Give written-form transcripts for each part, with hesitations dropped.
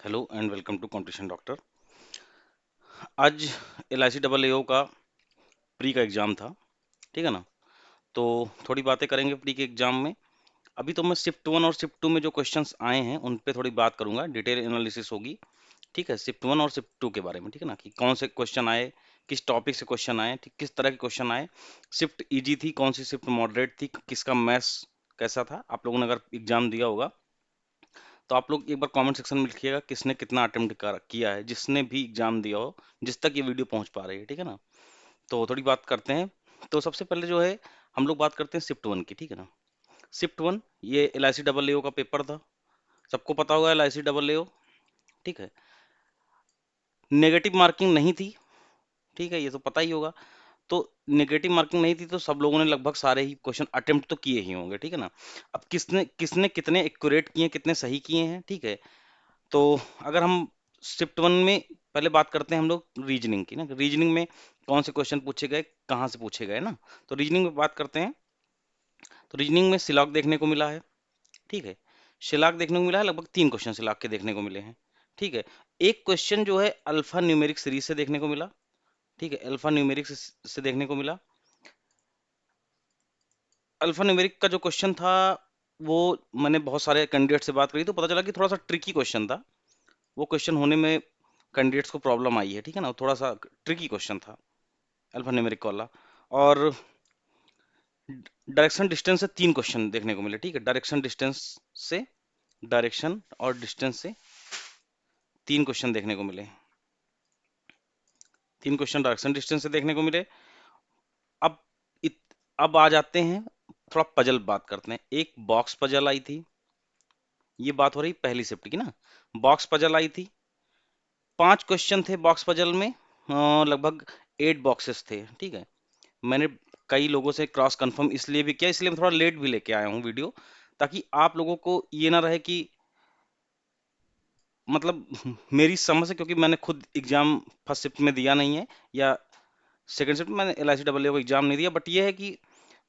Hello and welcome to competition doctor. आज LIC double AO का pre का exam था, ठीक है ना। तो थोड़ी बातें करेंगे प्री के एग्ज़ाम में। अभी तो मैं शिफ्ट 1 और शिफ्ट 2 में जो क्वेश्चंस आए हैं उन पे थोड़ी बात करूंगा, डिटेल एनालिसिस होगी, ठीक है। शिफ्ट 1 और शिफ्ट 2 के बारे में, ठीक है ना, कि कौन से क्वेश्चन आए, किस टॉपिक से क्वेश्चन आए, ठीक, किस तरह के क्वेश्चन आए। शिफ्ट इजी थी, कौन सी शिफ्ट मॉडरेट थी, किसका मैथ्स कैसा था। आप लोगों ने अगर एग्जाम दिया होगा तो आप लोग एक बार कमेंट सेक्शन में लिखिएगा किसने कितना अटेम्प्ट किया है, जिसने भी एग्जाम दिया हो, जिस तक ये वीडियो पहुंच पा रही है, ठीक है ना। तो थोड़ी बात करते हैं। तो सबसे पहले जो है हम लोग बात करते हैं शिफ्ट 1 की, ठीक है ना। शिफ्ट 1 ये LIC डबल AO का पेपर था, सबको पता होगा LIC डबल AO, ठीक है। नेगेटिव मार्किंग नहीं थी, ठीक है, ये तो पता ही होगा। तो नेगेटिव मार्किंग नहीं थी तो सब लोगों ने लगभग सारे ही क्वेश्चन अटेम्प्ट तो किए ही होंगे, ठीक है ना। अब किसने किसने कितने एक्यूरेट किए, कितने सही किए हैं, ठीक है। तो अगर हम शिफ्ट 1 में पहले बात करते हैं हम लोग रीजनिंग की ना, रीजनिंग में कौन से क्वेश्चन पूछे गए, कहाँ से पूछे गए ना। तो रीजनिंग में बात करते हैं। तो रीजनिंग में सिलॉग देखने को मिला है, ठीक है। शिलाक देखने को मिला है, लगभग 3 क्वेश्चन शिलाक के देखने को मिले हैं, ठीक है। एक क्वेश्चन जो है अल्फा न्यूमेरिक सीरीज से देखने को मिला, ठीक है, अल्फा न्यूमेरिक से देखने को मिला। अल्फा न्यूमेरिक का जो क्वेश्चन था वो मैंने बहुत सारे कैंडिडेट से बात करी तो पता चला कि थोड़ा सा ट्रिकी क्वेश्चन था। वो क्वेश्चन होने में कैंडिडेट्स को प्रॉब्लम आई है, ठीक है ना, थोड़ा सा ट्रिकी क्वेश्चन था अल्फा न्यूमेरिक वाला। और डायरेक्शन डिस्टेंस से 3 क्वेश्चन देखने को मिले, ठीक है। से डायरेक्शन और डिस्टेंस से 3 क्वेश्चन देखने को मिले, 3 क्वेश्चन डायरेक्शन डिस्टेंस से देखने को मिले। अब इत, अब आ जाते हैं, थोड़ा पजल बात करते हैं। एक बॉक्स पजल आई थी, ये बात हो रही पहली शिफ्ट की ना। बॉक्स पजल आई थी, 5 क्वेश्चन थे बॉक्स पजल में, लगभग 8 बॉक्सेस थे, ठीक है। मैंने कई लोगों से क्रॉस कंफर्म इसलिए भी किया, इसलिए मैं थोड़ा लेट भी लेके आया हूँ वीडियो, ताकि आप लोगों को ये ना रहे कि मतलब मेरी समझ से, क्योंकि मैंने खुद एग्जाम फर्स्ट शिफ्ट में दिया नहीं है या सेकंड शिफ्ट में मैंने LIC डबल को एग्जाम नहीं दिया, बट ये है कि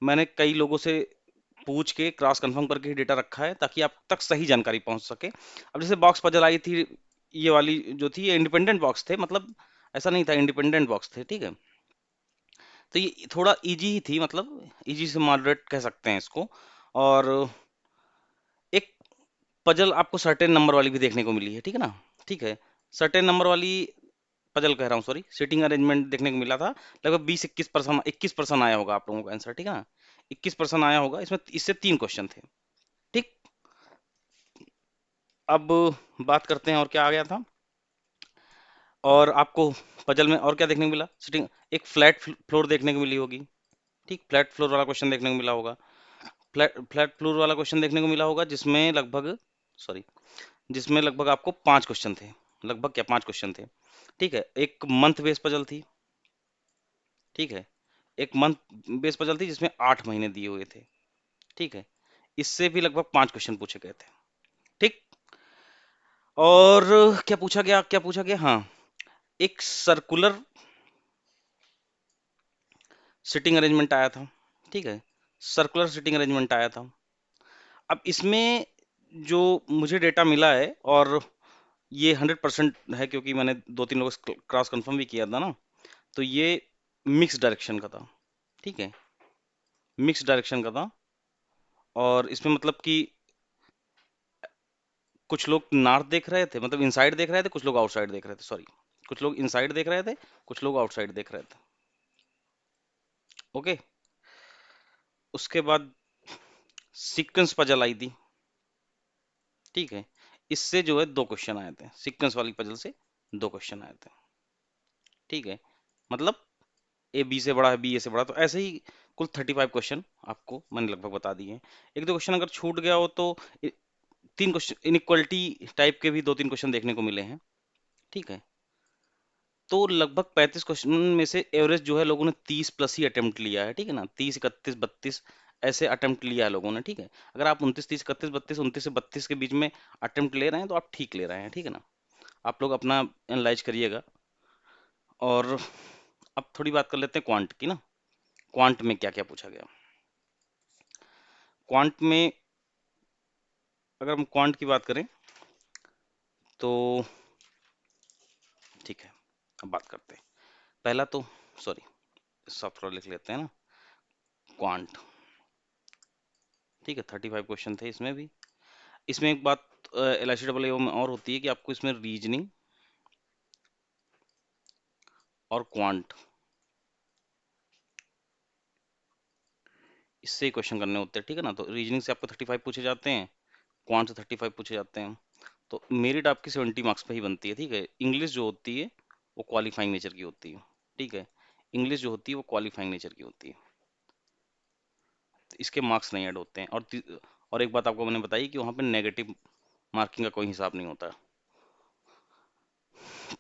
मैंने कई लोगों से पूछ के क्रॉस कंफर्म करके ही डेटा रखा है ताकि आप तक सही जानकारी पहुंच सके। अब जैसे बॉक्स पजल आई थी, ये वाली जो थी ये इंडिपेंडेंट बॉक्स थे, मतलब ऐसा नहीं था, इंडिपेंडेंट बॉक्स थे, ठीक है। तो ये थोड़ा इजी ही थी, मतलब इजी से मॉडरेट कह सकते हैं इसको। और एक पजल आपको सर्टेन नंबर वाली भी देखने को मिली है, ठीक है ना, ठीक है। सर्टेन नंबर वाली पजल कह रहा हूँ, सॉरी, सीटिंग अरेंजमेंट देखने को मिला था। लगभग 21% आया होगा आप लोगों का आंसर, ठीक है ना, 21% आया होगा इसमें, इससे 3 क्वेश्चन थे, ठीक। अब बात करते हैं और क्या आ गया था। और आपको पजल में और क्या देखने को मिला, सीटिंग, एक फ्लैट फ्लोर देखने को मिली होगी, ठीक, फ्लैट फ्लोर वाला क्वेश्चन देखने को मिला होगा। फ्लैट फ्लोर वाला क्वेश्चन देखने को मिला होगा जिसमें लगभग, सॉरी, जिसमें लगभग आपको 5 क्वेश्चन थे, लगभग क्या 5 क्वेश्चन थे, ठीक है। एक मंथ बेस पजल थी, ठीक है, एक मंथ बेस पजल थी जिसमें 8 महीने दिए हुए थे, ठीक है। इससे भी लगभग 5 क्वेश्चन पूछे गए थे, ठीक। और क्या पूछा गया, हाँ, एक सर्कुलर सिटिंग अरेंजमेंट आया था, ठीक है, सर्कुलर सिटिंग अरेंजमेंट आया था। अब इसमें जो मुझे डेटा मिला है, और ये 100% है क्योंकि मैंने 2-3 लोगों से क्रॉस कंफर्म भी किया था ना, तो ये मिक्स डायरेक्शन का था, ठीक है, मिक्स डायरेक्शन का था। और इसमें मतलब कि कुछ लोग नॉर्थ देख रहे थे, मतलब इनसाइड देख रहे थे, कुछ लोग आउटसाइड देख रहे थे, सॉरी, कुछ लोग इनसाइड देख रहे थे, कुछ लोग आउटसाइड देख रहे थे, ओके। उसके बाद सीक्वेंस पजल आई थी, ठीक है, इससे जो है 2 क्वेश्चन आए थे, सीक्वेंस वाली पजल से 2 क्वेश्चन आए थे, ठीक है। मतलब ए बी से बड़ा है, बी ए से बड़ा, तो ऐसे ही कुल 35 क्वेश्चन आपको मैंने लगभग बता दिए हैं। एक दो क्वेश्चन अगर छूट गया हो तो 3 क्वेश्चन इनइक्वलिटी टाइप के भी 2-3 क्वेश्चन देखने को मिले हैं, ठीक है। तो लगभग 35 क्वेश्चन में से एवरेज जो है लोगों ने 30 प्लस ही अटेम्प्ट लिया है, ठीक है ना, 30, 31, 32 ऐसे अटेम्प्ट लिया है लोगों ने, ठीक है। अगर आप 29, 30, 31, 32, 29 से 32 के बीच में अटेम्प्ट ले रहे हैं तो आप ठीक ले रहे हैं, ठीक है ना। आप लोग अपना एनालाइज करिएगा। और अब थोड़ी बात कर लेते हैं क्वांट की ना। क्वांट में क्या क्या पूछा गया। क्वांट में अगर हम क्वांट की बात करें तो ठीक है, अब बात करते हैं। पहला तो सॉरी, सब थोड़ा लिख लेते हैं ना, क्वांट। ठीक है, 35 क्वेश्चन थे इसमें भी। इसमें एक बात एल आई सी डबल में और होती है कि आपको इसमें रीजनिंग और क्वांट, इससे ही क्वेश्चन करने होते हैं। ठीक है ना, तो रीजनिंग से आपको 35 पूछे जाते हैं, क्वांट से 35 पूछे जाते हैं। तो मेरिट आपकी 70 मार्क्स पे ही बनती है। ठीक है, इंग्लिश जो होती है वो क्वालिफाइंग नेचर की होती है। ठीक है, इंग्लिश जो होती है वो क्वालिफाइंग नेचर की होती है, तो इसके मार्क्स नहीं ऐड होते हैं। और एक बात आपको मैंने बताई कि वहाँ पे नेगेटिव मार्किंग का कोई हिसाब नहीं होता।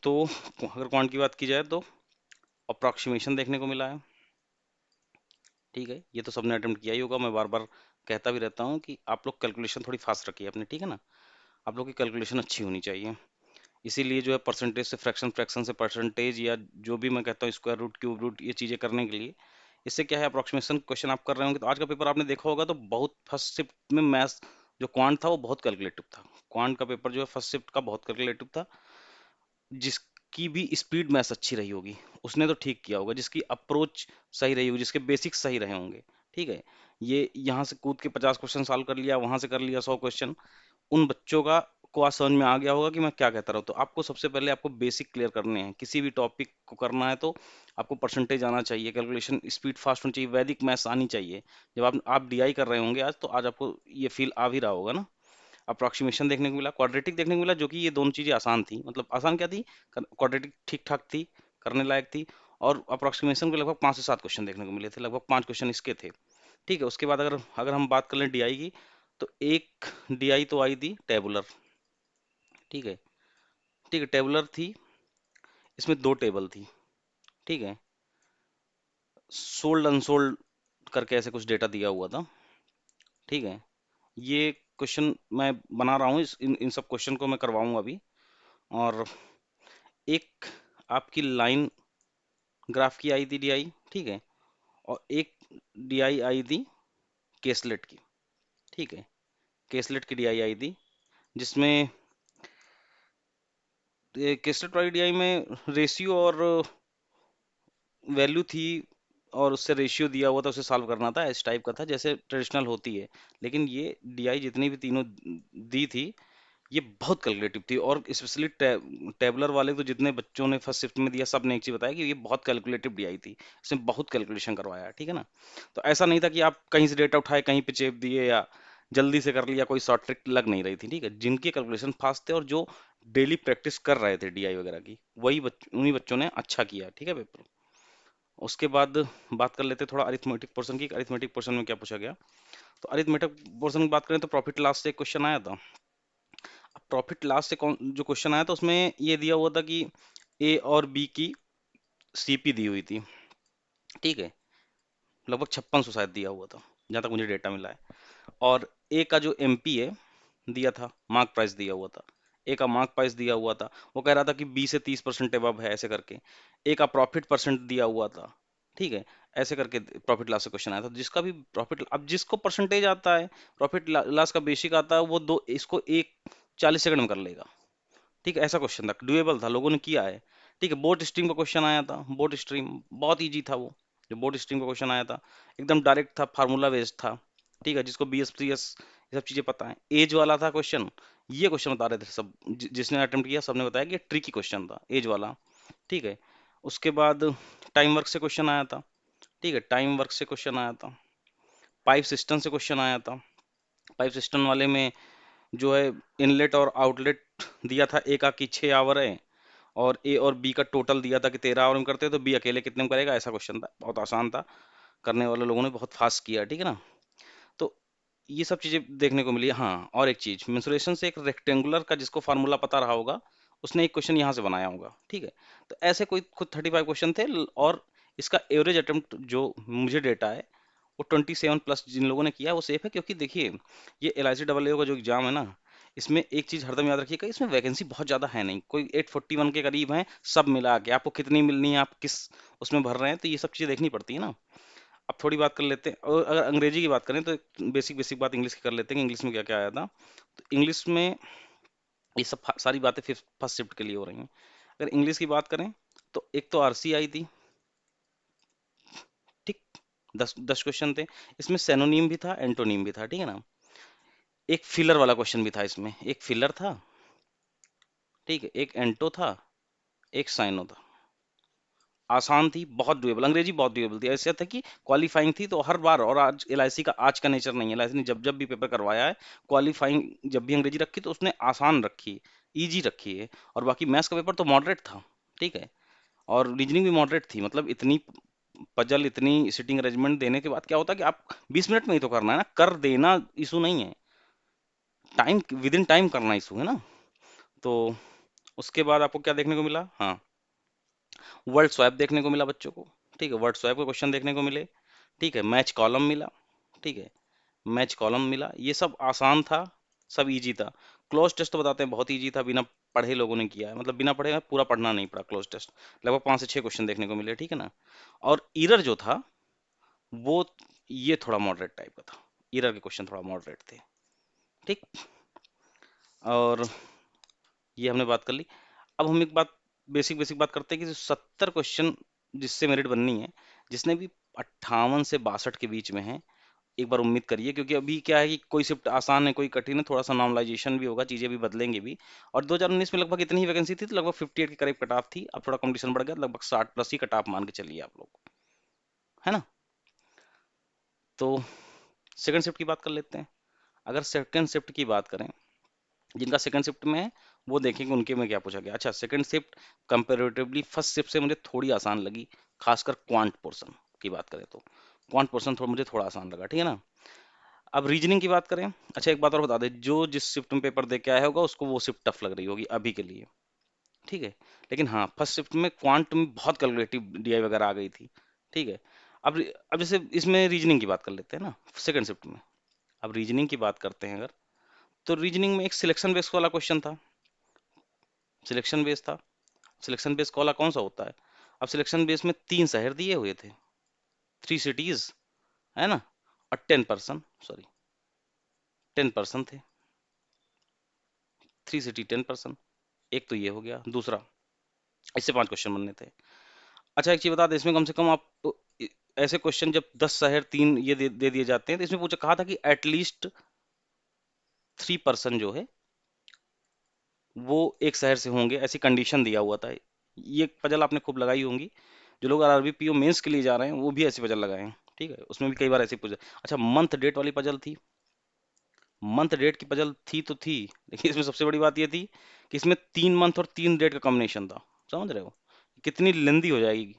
तो अगर क्वांट की बात की जाए तो अप्रॉक्सीमेशन देखने को मिला है। ठीक है, ये तो सबने अटेम्प्ट किया ही होगा, मैं बार बार कहता भी रहता हूँ कि आप लोग कैलकुलेशन थोड़ी फास्ट रखिए अपने। ठीक है ना, आप लोग की कैलकुलेशन अच्छी होनी चाहिए। इसीलिए जो है परसेंटेज से फ्रैक्शन, फ्रैक्शन से परसेंटेज, या जो भी मैं कहता हूँ स्क्वायर रूट, क्यूब रूट, ये चीज़ें करने के लिए, इससे क्या है, अप्रॉक्सीमेशन क्वेश्चन आप कर रहे होंगे। तो आज का पेपर आपने देखा होगा तो बहुत फर्स्ट शिफ्ट में मैथ्स जो क्वांट था वो बहुत कैलकुलेटिव था। क्वांट का पेपर जो है फर्स्ट शिफ्ट का बहुत कैलकुलेटिव था। जिसकी भी स्पीड मैथ्स अच्छी रही होगी उसने तो ठीक किया होगा, जिसकी अप्रोच सही रही होगी, जिसके बेसिक्स सही रहे होंगे। ठीक है, ये यहाँ से कूद के 50 क्वेश्चन सॉल्व कर लिया, वहां से कर लिया 100 क्वेश्चन, उन बच्चों का को आज समझ में आ गया होगा कि मैं क्या कहता रहा हूँ। तो आपको सबसे पहले आपको बेसिक क्लियर करने हैं। किसी भी टॉपिक को करना है तो आपको परसेंटेज आना चाहिए, कैलकुलेशन स्पीड फास्ट होनी चाहिए, वैदिक मैथ्स आनी चाहिए। जब आप डीआई कर रहे होंगे आज, तो आज आपको ये फील आ भी रहा होगा ना। अप्रोक्सीमेशन देखने को मिला, क्वाड्रेटिक देखने को मिला, जो कि ये दोनों चीजें आसान थी। मतलब आसान क्या थी, क्वाड्रेटिक ठीक ठाक थी, करने लायक थी। और अप्रोक्सीमेशन के लगभग 5 से 7 क्वेश्चन देखने को मिले थे, लगभग 5 क्वेश्चन इसके थे। ठीक है, उसके बाद अगर अगर हम बात कर लें डीआई की, तो एक डीआई तो आई थी टेबुलर। ठीक है, ठीक है, टेबुलर थी, इसमें 2 टेबल थी। ठीक है, सोल्ड अनसोल्ड करके ऐसे कुछ डेटा दिया हुआ था। ठीक है, ये क्वेश्चन मैं बना रहा हूँ, इन सब क्वेश्चन को मैं करवाऊंगा अभी। और एक आपकी लाइन ग्राफ की आई थी डीआई। ठीक है, और एक डीआई आई थी केसलेट की। ठीक है, केसलेट की डीआई आई थी, जिसमें केसलेट वाली डीआई में रेशियो और वैल्यू थी, और उससे रेशियो दिया हुआ था, उसे सॉल्व करना था, इस टाइप का था जैसे ट्रेडिशनल होती है। लेकिन ये डीआई जितनी भी तीनों दी थी, ये बहुत कैलकुलेटिव थी। और स्पेशली टेबलर वाले तो जितने बच्चों ने फर्स्ट शिफ्ट में दिया, सब ने एक चीज बताया कि ये बहुत कैलकुलेटिव डीआई थी, इसमें बहुत कैलकुलेशन करवाया। ठीक है ना, तो ऐसा नहीं था कि आप कहीं से डेटा उठाए कहीं पे चेप दिए या जल्दी से कर लिया, कोई शॉर्ट ट्रिक लग नहीं रही थी। ठीक है, जिनके कैलकुलेशन फास्ट थे और जो डेली प्रैक्टिस कर रहे थे डीआई वगैरह की, उन्हीं बच्चों ने अच्छा किया। ठीक है पेपर। उसके बाद बात कर लेते हैं थोड़ा अरिथमेटिक पोर्शन की। अरिथमेटिक पोर्शन में क्या पूछा गया, तो अरिथमेटिक पोर्शन की बात करें तो प्रॉफिट लॉस से एक क्वेश्चन आया था। अब प्रॉफिट लॉस से कौन जो क्वेश्चन आया था, उसमें ये दिया हुआ था कि ए और बी की सीपी दी हुई थी। ठीक है, लगभग 5600 शायद दिया हुआ था, जहां तक मुझे डेटा मिला है। और ए का जो एमपी है दिया था, मार्क प्राइस दिया हुआ था, ए का मार्क प्राइस दिया हुआ था, वो कह रहा था कि 20 से 30% अबव है, ऐसे करके। ए का प्रॉफिट परसेंट दिया हुआ था। ठीक है, ऐसे करके प्रॉफिट लॉस से क्वेश्चन आया था। जिसका भी प्रॉफिट, अब जिसको परसेंटेज आता है, प्रॉफिट लॉस का बेसिक आता है, वो दो इसको एक 40 सेकंड में कर लेगा। ठीक है, ऐसा क्वेश्चन था, डुएबल था, लोगों ने किया है। ठीक है, बोट स्ट्रीम का क्वेश्चन आया था, बोट स्ट्रीम बहुत इजी था वो। जो बोट स्ट्रीम का क्वेश्चन आया था एकदम डायरेक्ट था, फार्मूला बेस्ड था। ठीक है, जिसको BSPS ये सब चीजें पता है। एज वाला था क्वेश्चन, ये क्वेश्चन बता रहे थे सब, जिसने अटेम्प्ट किया सबने बताया कि ये ट्रिकी क्वेश्चन था, एज वाला। ठीक है, उसके बाद टाइम वर्क से क्वेश्चन आया था। ठीक है, टाइम वर्क से क्वेश्चन आया था। पाइप सिस्टम से क्वेश्चन आया था। पाइप सिस्टम वाले में जो है इनलेट और आउटलेट दिया था, ए का कि 6 आवर है, और ए और बी का टोटल दिया था कि 13 आवर में करते हैं, तो बी अकेले कितने में करेगा, ऐसा क्वेश्चन था, बहुत आसान था। करने वाले लोगों ने बहुत फास्ट किया। ठीक है ना, तो ये सब चीजें देखने को मिली। हाँ, और एक चीज, मेंसुरेशन से एक रेक्टेंगुलर का जिसको फार्मूला पता रहा होगा, उसने एक क्वेश्चन यहाँ से बनाया होगा। ठीक है, तो ऐसे कोई खुद 35 क्वेश्चन थे। और इसका एवरेज अटेम्प्ट जो मुझे डेटा है, वो 27+ जिन लोगों ने किया है वो सेफ है। क्योंकि देखिए, ये LIC AA का जो एग्जाम है ना, इसमें एक चीज हरदम याद रखिएगा, इसमें वैकेंसी बहुत ज्यादा है नहीं, कोई 841 के करीब है। सब मिला के आपको कितनी मिलनी है, आप किस उसमें भर रहे हैं, तो ये सब चीजें देखनी पड़ती है ना। अब थोड़ी बात कर लेते हैं, और अगर अंग्रेजी की बात करें तो बेसिक बेसिक बात इंग्लिश की कर लेते हैं कि इंग्लिश में क्या क्या आया था। तो इंग्लिश में ये सब सारी बातें फर्स्ट शिफ्ट के लिए हो रही हैं। अगर इंग्लिश की बात करें तो एक तो आरसी आई थी, ठीक, 10 क्वेश्चन थे। इसमें सेनोनिम भी था, एंटोनिम भी था, ठीक है ना। एक फिलर वाला क्वेश्चन भी था इसमें, एक फिलर था, ठीक है, एक एंटो था, एक साइनो था। आसान थी, बहुत डुएबल, अंग्रेजी बहुत डुएबल थी। ऐसा था कि क्वालिफाइंग थी तो हर बार, और आज एलआईसी का आज का नेचर नहीं है, एलआईसी ने जब जब भी पेपर करवाया है, क्वालिफाइंग जब भी अंग्रेजी रखी तो उसने आसान रखी, इजी रखी है। और बाकी मैथ्स का पेपर तो मॉडरेट था, ठीक है, और रीजनिंग भी मॉडरेट थी। मतलब इतनी पजल, इतनी सिटिंग अरेंजमेंट देने के बाद क्या होता है कि आप 20 मिनट में ही तो करना है ना, कर देना इशू नहीं है, टाइम विद इन टाइम करना इशू है ना। तो उसके बाद आपको क्या देखने को मिला, हाँ, वर्ड स्वैप देखने को मिला बच्चों को, ठीक है, वर्ड स्वैप के क्वेश्चन देखने को मिले, ठीक है, मैच कॉलम मिला, ठीक है, मैच कॉलम मिला। ये सब आसान था, सब इजी था। क्लोज टेस्ट तो बताते हैं बहुत इजी था, बिना पढ़े लोगों ने किया है, मतलब बिना पढ़े पूरा पढ़ना नहीं पड़ा क्लोज टेस्ट। लगभग 5 से 6 क्वेश्चन देखने को मिले, ठीक है ना। और इरर जो था वो, ये थोड़ा मॉडरेट टाइप का था, इरर के क्वेश्चन थोड़ा मॉडरेट थे, ठीक। और ये हमने बात कर ली। अब हम एक बात, बेसिक बेसिक बात करते हैं कि जो 70 क्वेश्चन जिससे मेरिट बननी है, जिसने भी 58 से 62 के बीच में है, एक बार उम्मीद करिए, क्योंकि अभी क्या है कि कोई शिफ्ट आसान है, कोई कठिन है, थोड़ा सा नॉर्मलाइजेशन भी होगा, चीजें भी बदलेंगी भी। और 2019 में लगभग इतनी ही वैकेंसी थी, तो लगभग 58 के करीब कट ऑफ थी। अब थोड़ा कंपटीशन बढ़ गया, लगभग 60+ ही कट ऑफ मान के चलिए आप लोग, है ना। तो सेकंड शिफ्ट की बात कर लेते हैं। अगर सेकंड शिफ्ट की बात करें, जिनका सेकंड शिफ्ट में है वो देखेंगे उनके में क्या पूछा गया। अच्छा, second shift comparatively first shift से मुझे थोड़ी आसान लगी, खासकर क्वांट पोर्शन की बात करें तो क्वांट पोर्शन थोड़ा मुझे थोड़ा आसान लगा, ठीक है ना। अब रीजनिंग की बात करें, अच्छा एक बात और बता दें, जो जिस शिफ्ट में पेपर दे के आया होगा उसको वो शिफ्ट टफ लग रही होगी अभी के लिए, ठीक है। लेकिन हाँ, फर्स्ट शिफ्ट में क्वांट में बहुत कैलकुलेटिव डीआई वगैरह आ गई थी, ठीक है। अब जैसे इसमें रीजनिंग की बात कर लेते हैं ना, सेकंड शिफ्ट में। अब रीजनिंग की बात करते हैं अगर, तो रीजनिंग में एक सिलेक्शन बेस वाला क्वेश्चन था, सिलेक्शन बेस था। सिलेक्शन बेस वाला कौन सा होता है। अब सिलेक्शन बेस में 3 शहर दिए हुए थे, 3 सिटीज, है ना, और 10 पर्सन, सॉरी 10 पर्सन थे, 3 सिटी 10 पर्सन। एक तो ये हो गया, दूसरा इससे 5 क्वेश्चन बनने थे। अच्छा एक चीज बता दें, इसमें कम से कम आप ऐसे क्वेश्चन जब 10 शहर 3 ये दे दिए जाते हैं, तो इसमें पूछा, कहा था कि एटलीस्ट 3 पर्सन जो है वो एक शहर से होंगे, ऐसी कंडीशन दिया हुआ था। ये पजल आपने खूब लगाई होंगी, जो लोग आरआरबी पीओ मेंस के लिए जा रहे हैं वो भी ऐसी पजल लगाए हैं, ठीक है, उसमें भी कई बार ऐसी पजल। अच्छा, मंथ डेट वाली पजल थी, मंथ डेट की पजल थी तो थी, लेकिन इसमें सबसे बड़ी बात ये थी कि इसमें 3 मंथ और 3 डेट का कॉम्बिनेशन था, समझ रहे हो कितनी लेंदी हो जाएगी।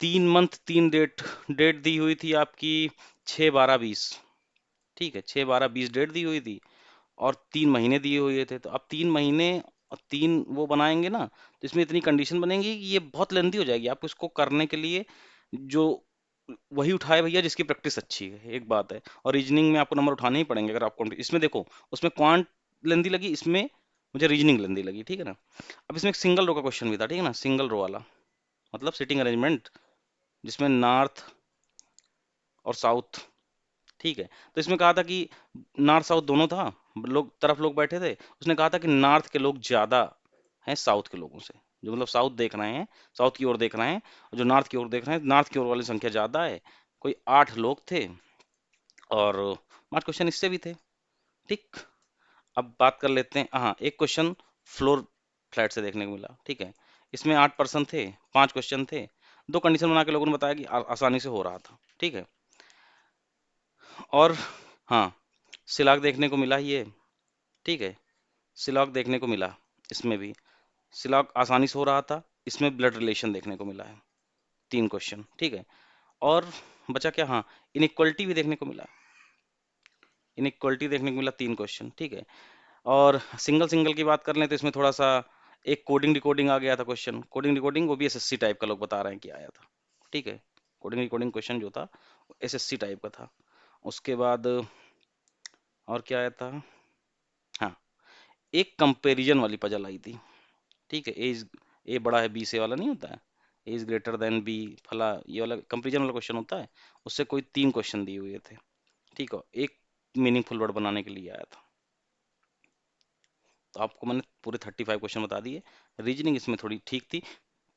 3 मंथ 3 डेट, डेट दी हुई थी आपकी 6 12 20, ठीक है, 6 12 20 डेट दी हुई थी, और 3 महीने दिए हुए थे। तो अब 3 महीने और 3 वो बनाएंगे ना, तो इसमें इतनी कंडीशन बनेंगी कि ये बहुत लेंदी हो जाएगी। आपको इसको करने के लिए जो वही उठाए भैया जिसकी प्रैक्टिस अच्छी है, एक बात है। और रीजनिंग में आपको नंबर उठाने ही पड़ेंगे अगर आपको, इसमें देखो, उसमें क्वांट लेंदी लगी, इसमें मुझे रीजनिंग लेंदी लगी, ठीक है ना। अब इसमें एक सिंगल रो का क्वेश्चन भी था, ठीक है ना, सिंगल रो वाला, मतलब सिटिंग अरेंजमेंट, जिसमें नॉर्थ और साउथ, ठीक है। तो इसमें कहा था कि नॉर्थ साउथ दोनों था, लोग बैठे थे। उसने कहा था कि नॉर्थ के लोग ज्यादा हैं साउथ के लोगों से, जो मतलब साउथ देख रहे हैं, साउथ की ओर देख रहे हैं, और जो नॉर्थ की ओर देख रहे हैं, नॉर्थ की ओर वाली संख्या ज्यादा है। कोई 8 लोग थे, और 5 क्वेश्चन इससे भी थे, ठीक। अब बात कर लेते हैं, हाँ, एक क्वेश्चन फ्लोर फ्लैट से देखने को मिला, ठीक है। इसमें 8 पर्सन थे, 5 क्वेश्चन थे, 2 कंडीशन बना के लोगों ने बताया कि आसानी से हो रहा था, ठीक है। और हाँ, सिलाग देखने को मिला ये, ठीक है, सिलॉग देखने को मिला, इसमें भी सिलॉग आसानी से हो रहा था। इसमें ब्लड रिलेशन देखने को मिला है, 3 क्वेश्चन, ठीक है। और बचा क्या, हाँ, इनइक्वलिटी भी देखने को मिला, इनइक्वलिटी देखने को मिला, 3 क्वेश्चन, ठीक है। और सिंगल सिंगल की बात कर लें तो इसमें थोड़ा सा एक कोडिंग डिकोडिंग आ गया था क्वेश्चन, कोडिंग डिकोडिंग, वो भी एसएससी टाइप का लोग बता रहे हैं कि आया था, ठीक है। कोडिंग डिकोडिंग क्वेश्चन जो था एसएससी टाइप का था। उसके बाद और क्या आया था, हाँ, एक कंपैरिजन वाली पजल आई थी, ठीक है। ए बड़ा है बी से वाला नहीं होता है, ए इज ग्रेटर देन बी, फला, ये वाला कंपेरिजन वाला क्वेश्चन होता है। उससे कोई 3 क्वेश्चन दिए हुए थे, ठीक है, एक मीनिंगफुल वर्ड बनाने के लिए आया था। तो आपको मैंने पूरे 35 क्वेश्चन बता दिए। रीजनिंग इसमें थोड़ी ठीक थी।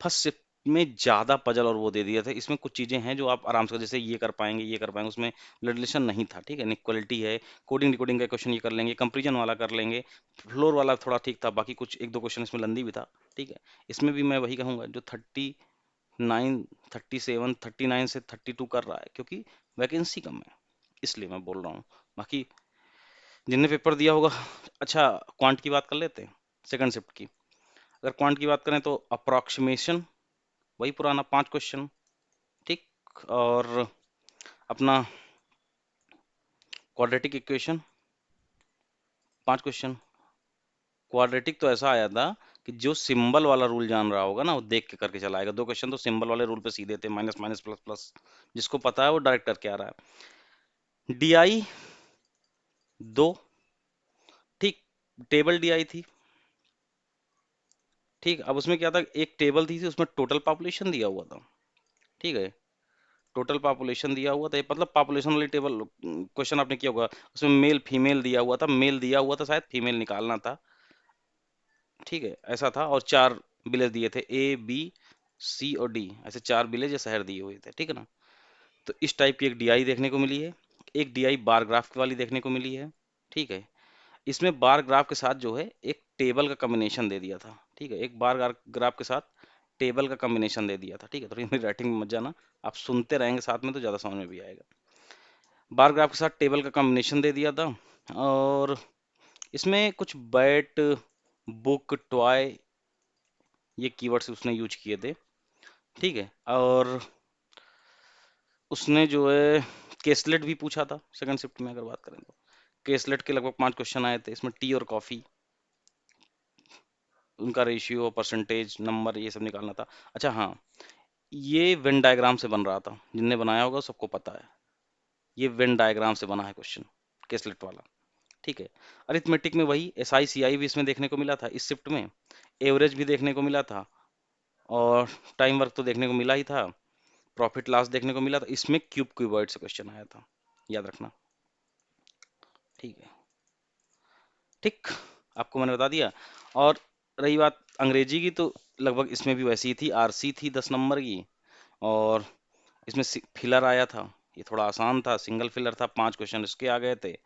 फर्स्ट शिफ्ट में ज्यादा पजल और वो दे दिया था। इसमें कुछ चीजें हैं जो आप आराम से जैसे ये कर पाएंगे, ये कर पाएंगे, उसमें ब्लड रिलेशन नहीं था, ठीक है। इक्वलिटी है, कोडिंग डिकोडिंग का क्वेश्चन ये कर लेंगे, कंपेरिजन वाला कर लेंगे, फ्लोर वाला थोड़ा ठीक था, बाकी कुछ एक दो क्वेश्चन इसमें लंदी भी था, ठीक है। इसमें भी मैं वही कहूंगा, जो 39, 37, 39 से 32 कर रहा है, क्योंकि वैकेंसी कम है, इसलिए मैं बोल रहा हूँ। बाकी जिनने पेपर दिया होगा। अच्छा, क्वांट की बात कर लेते हैं, सेकंड शिफ्ट की। अगर क्वांट की बात करें तो अप्रोक्सीमेशन वही पुराना 5 क्वेश्चन, ठीक। और अपना क्वाड्रेटिक इक्वेशन 5 क्वेश्चन। क्वाड्रेटिक तो ऐसा आया था कि जो सिंबल वाला रूल जान रहा होगा ना, वो देख के करके चलाएगा। 2 क्वेश्चन तो सिंबल वाले रूल पे सीधे थे, माइनस माइनस प्लस प्लस, जिसको पता है वो डायरेक्ट करके आ रहा है। डीआई 2, ठीक। टेबल डीआई थी, ठीक। अब उसमें क्या था, एक टेबल थी उसमें टोटल पॉपुलेशन दिया हुआ था, ठीक है। टोटल पॉपुलेशन दिया हुआ था, ये मतलब पॉपुलेशन वाली टेबल क्वेश्चन आपने किया होगा। उसमें मेल फीमेल दिया हुआ था, मेल दिया हुआ था, शायद फीमेल निकालना था, ठीक है, ऐसा था। और 4 विलेज दिए थे, ए बी सी और डी, ऐसे 4 विलेज या शहर दिए हुए थे, ठीक है ना। तो इस टाइप की एक डीआई देखने को मिली है। एक डीआई बार ग्राफ वाली देखने को मिली है, ठीक है। इसमें बार ग्राफ के साथ जो है एक टेबल का कॉम्बिनेशन दे दिया था, ठीक है। एक बार ग्राफ के साथ टेबल का कॉम्बिनेशन दे दिया था, ठीक है। थोड़ी मेरी राइटिंग में मत जाना, आप सुनते रहेंगे साथ में तो ज़्यादा समझ में भी आएगा। बार ग्राफ के साथ टेबल का कॉम्बिनेशन दे दिया था। और इसमें कुछ बैट, बुक, टॉय, ये कीवर्ड्स उसने यूज किए थे, ठीक है। और उसने जो है केसलेट भी पूछा था सेकंड शिफ्ट में, अगर बात करें तो केसलेट के लगभग 5 क्वेश्चन आए थे। इसमें टी और कॉफी, उनका रेशियो, परसेंटेज, नंबर, ये सब निकालना था। अच्छा हाँ, ये वेन डायग्राम से बन रहा था, जिनने बनाया होगा सबको पता है, ये वेन डायग्राम से बना है क्वेश्चन, केसलेट वाला, ठीक है। अरिथमेटिक में वही एस आई सी आई भी इसमें देखने को मिला था इस शिफ्ट में, एवरेज भी देखने को मिला था, और टाइम वर्क तो देखने को मिला ही था, प्रॉफिट लॉस देखने को मिला था। इसमें क्यूब क्यूबॉइड से क्वेश्चन आया था, याद रखना, ठीक है, ठीक। आपको मैंने बता दिया। और रही बात अंग्रेजी की, तो लगभग इसमें भी वैसी ही थी, आरसी थी 10 नंबर की। और इसमें फिलर आया था, ये थोड़ा आसान था, सिंगल फिलर था, 5 क्वेश्चन इसके आ गए थे।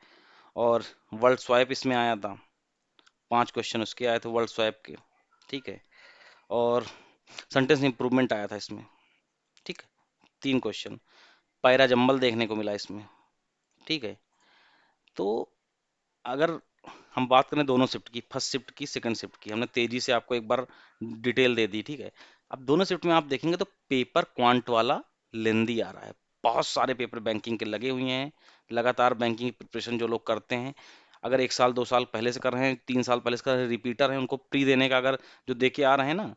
और वर्ल्ड स्वाइप इसमें आया था, 5 क्वेश्चन उसके आए थे वर्ल्ड स्वाइप के, ठीक है। और सेंटेंस इंप्रूवमेंट आया था इसमें, ठीक है, 3 क्वेश्चन। पैरा जंबल देखने को मिला इसमें, ठीक है। तो अगर हम बात करें दोनों शिफ्ट की, फर्स्ट शिफ्ट की, सेकंड शिफ्ट की, हमने तेजी से आपको एक बार डिटेल दे दी, ठीक है। अब दोनों शिफ्ट में आप देखेंगे तो पेपर क्वांट वाला लेंदी आ रहा है। बहुत सारे पेपर बैंकिंग के लगे हुए हैं, लगातार बैंकिंग प्रिपरेशन जो लोग करते हैं, अगर 1 साल 2 साल पहले से कर रहे हैं, 3 साल पहले से कर रहे हैं, रिपीटर हैं, उनको प्री देने का अगर जो दे के आ रहे हैं ना,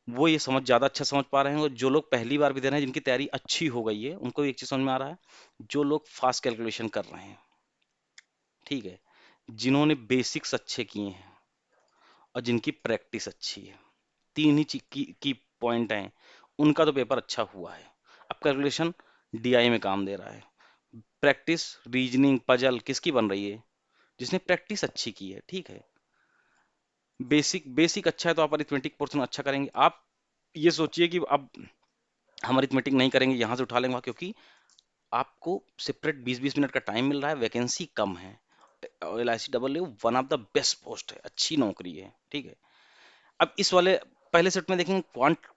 वो ये समझ ज़्यादा अच्छा समझ पा रहे हैं। और जो लोग पहली बार भी दे रहे हैं, जिनकी तैयारी अच्छी हो गई है, उनको एक चीज़ समझ में आ रहा है, जो लोग फास्ट कैलकुलेशन कर रहे हैं, ठीक है, जिन्होंने बेसिक्स अच्छे किए हैं और जिनकी प्रैक्टिस अच्छी है, तीन ही की पॉइंट हैं, उनका तो पेपर अच्छा हुआ है। अब कैलकुलेशन डीआई में काम दे रहा है, प्रैक्टिस, रीजनिंग, पजल किसकी बन रही है, जिसने प्रैक्टिस अच्छी की है, ठीक है। बेसिक बेसिक अच्छा है तो आप अरिथमेटिक पोर्शन अच्छा करेंगे। आप ये सोचिए कि अब हम अरिथमेटिक नहीं करेंगे, यहाँ से उठा लेंगे वहाँ, क्योंकि आपको सेपरेट 20-20 मिनट का टाइम मिल रहा है, वैकेंसी कम है। L I C double A one of the best post है, अच्छी नौकरी है, ठीक है। अब इस वाले पहले सेट में देखेंगे, क्वांट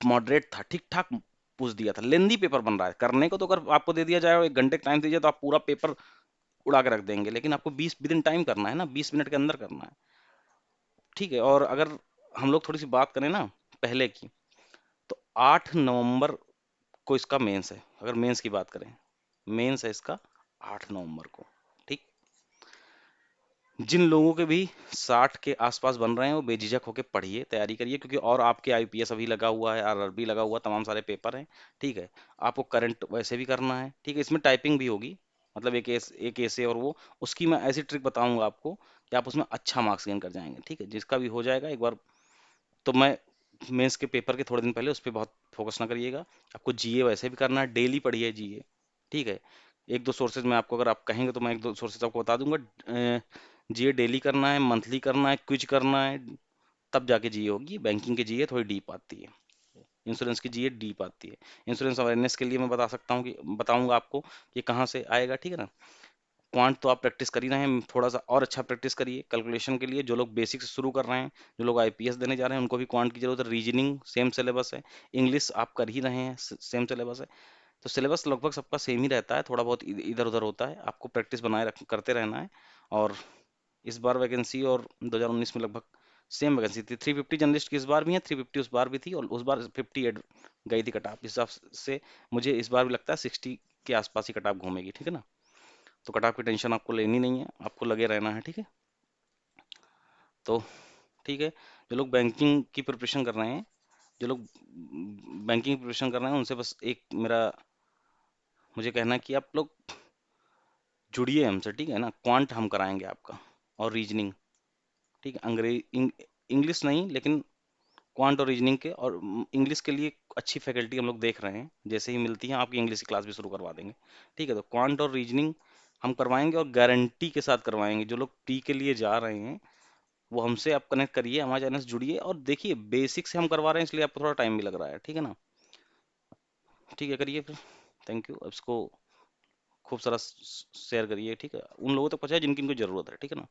मॉडरेट था, ठीक ठाक पूछ दिया था, लेंदी पेपर बन रहा है। करने को तो अगर आपको दे दिया जाए और 1 घंटे का टाइम दीजिए तो आप पूरा पेपर उड़ा के रख देंगे, लेकिन आपको 20 विदिन टाइम करना है ना, 20 मिनट के अंदर करना है, ठीक है। और अगर हम लोग थोड़ी सी बात करें ना पहले की, तो 8 नवंबर को इसका मेंस है, अगर मेंस की बात करें, मेंस है इसका 8 नवंबर को, ठीक। जिन लोगों के भी 60 के आसपास बन रहे हैं, वो बेझिझक होकर पढ़िए, तैयारी करिए, क्योंकि और आपके आईपीएस अभी लगा हुआ है, आरआरबी लगा हुआ, तमाम सारे पेपर हैं, ठीक है। आपको करंट वैसे भी करना है, ठीक है। इसमें टाइपिंग भी होगी, मतलब एक ऐसे और वो, उसकी मैं ऐसी ट्रिक बताऊंगा आपको कि आप उसमें अच्छा मार्क्स गेन कर जाएंगे, ठीक है। जिसका भी हो जाएगा एक बार, तो मैं मेंस के पेपर के थोड़े दिन पहले उस पर बहुत फोकस ना करिएगा। आपको जीए वैसे भी करना है, डेली पढ़िए जीए, ठीक है। एक दो सोर्सेज मैं आपको, अगर आप कहेंगे तो मैं एक दो सोर्सेज आपको बता दूंगा। जीए डेली करना है, मंथली करना है, क्विज करना है, तब जाके जीए होगी। बैंकिंग की जीए थोड़ी डीप आती है, इंश्योरेंस की जीए डीप आती है। इंश्योरेंस अवेयरनेस के लिए मैं बता सकता हूँ कि बताऊंगा आपको कि कहाँ से आएगा, ठीक है ना। क्वांट तो आप प्रैक्टिस कर ही रहे हैं, थोड़ा सा और अच्छा प्रैक्टिस करिए कैलकुलेशन के लिए। जो लोग बेसिक से शुरू कर रहे हैं, जो लोग आईपीएस देने जा रहे हैं, उनको भी क्वांट की जरूरत है। रीजनिंग सेम सिलेबस है, इंग्लिश आप कर ही रहे हैं, सेम सिलेबस है। तो सिलेबस लगभग सबका सेम ही रहता है, थोड़ा बहुत इधर उधर होता है, आपको प्रैक्टिस बनाए रख करते रहना है। और इस बार वैकेंसी और 2019 में लगभग सेम वैकेंसी थी। 350 जर्नलिस्ट की इस बार भी है, 350 उस बार भी थी, और उस बार 58 गई थी कट ऑफ। इस हिसाब से मुझे इस बार भी लगता है 60 के आसपास ही कट ऑफ घूमेगी, ठीक है ना। तो कट ऑफ की टेंशन आपको लेनी नहीं है, आपको लगे रहना है, ठीक है। तो ठीक है, जो लोग बैंकिंग की प्रिपरेशन कर रहे हैं, जो लोग बैंकिंग की प्रिपरेशन कर रहे हैं, उनसे बस एक मेरा मुझे कहना है कि आप लोग जुड़िए हमसे, ठीक है ना। क्वांट हम कराएंगे आपका, और रीजनिंग, ठीक है। इंग्लिश नहीं, लेकिन क्वांट और रीजनिंग के, और इंग्लिश के लिए अच्छी फैकल्टी हम लोग देख रहे हैं, जैसे ही मिलती हैं आपकी इंग्लिश की क्लास भी शुरू करवा देंगे, ठीक है। तो क्वांट और रीजनिंग हम करवाएंगे, और गारंटी के साथ करवाएंगे। जो लोग प्री के लिए जा रहे हैं, वो हमसे आप कनेक्ट करिए, हमारे चैनल से जुड़िए, और देखिए बेसिक से हम करवा रहे हैं, इसलिए आपको थोड़ा टाइम भी लग रहा है, ठीक है ना। ठीक है, करिए फिर। Thank you. अब इसको खूब सारा शेयर करिए, ठीक है, उन लोगों तक पहुंचाए जिनकी इनको जरूरत है, ठीक है ना।